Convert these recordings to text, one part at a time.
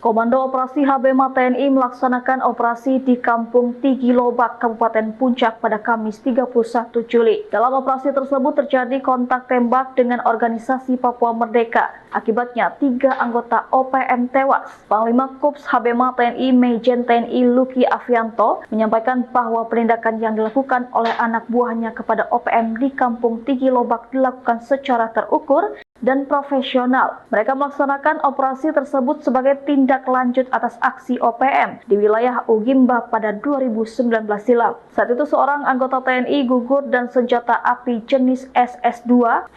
Komando Operasi Habema TNI melaksanakan operasi di Kampung Tigi Lobak, Kabupaten Puncak pada Kamis 31 Juli. Dalam operasi tersebut terjadi kontak tembak dengan organisasi Papua Merdeka. Akibatnya 3 anggota OPM tewas. Panglima Korps Habema TNI Majen TNI Luki Avianto menyampaikan bahwa penindakan yang dilakukan oleh anak buahnya kepada OPM di Kampung Tigi Lobak dilakukan secara terukur dan profesional. Mereka melaksanakan operasi tersebut sebagai tindak lanjut atas aksi OPM di wilayah Ugimba pada 2019 silam. Saat itu seorang anggota TNI gugur dan senjata api jenis SS2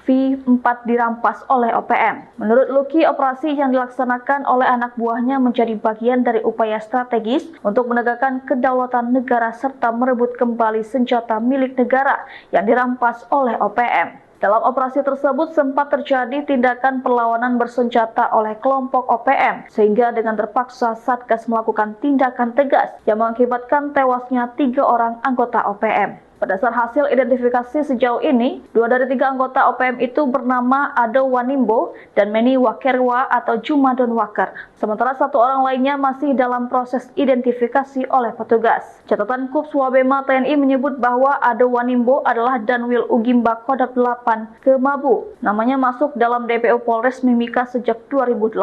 V4 dirampas oleh OPM. Menurut Luki, operasi yang dilaksanakan oleh anak buahnya menjadi bagian dari upaya strategis untuk menegakkan kedaulatan negara serta merebut kembali senjata milik negara yang dirampas oleh OPM. Dalam operasi tersebut sempat terjadi tindakan perlawanan bersenjata oleh kelompok OPM, sehingga dengan terpaksa Satgas melakukan tindakan tegas yang mengakibatkan tewasnya 3 orang anggota OPM. Berdasar hasil identifikasi sejauh ini, 2 dari 3 anggota OPM itu bernama Ado Wanimbo dan Meni Wakerwa atau Jumadon Waker. Sementara 1 orang lainnya masih dalam proses identifikasi oleh petugas. Catatan Korps Habema TNI menyebut bahwa Ado Wanimbo adalah Danwil Ugimba Kodam 8 Kemabu. Namanya masuk dalam DPO Polres Mimika sejak 2018.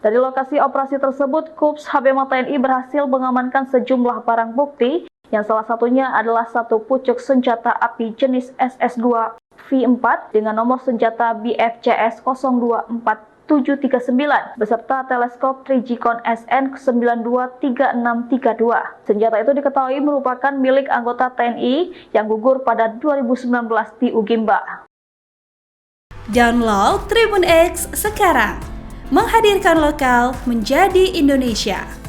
Dari lokasi operasi tersebut, Korps Habema TNI berhasil mengamankan sejumlah barang bukti yang salah satunya adalah 1 pucuk senjata api jenis SS2 V4 dengan nomor senjata BFCS 024739 beserta teleskop Trigicon SN 923632. Senjata itu diketahui merupakan milik anggota TNI yang gugur pada 2019 di Ugimba. Download Tribun X sekarang, menghadirkan lokal menjadi Indonesia.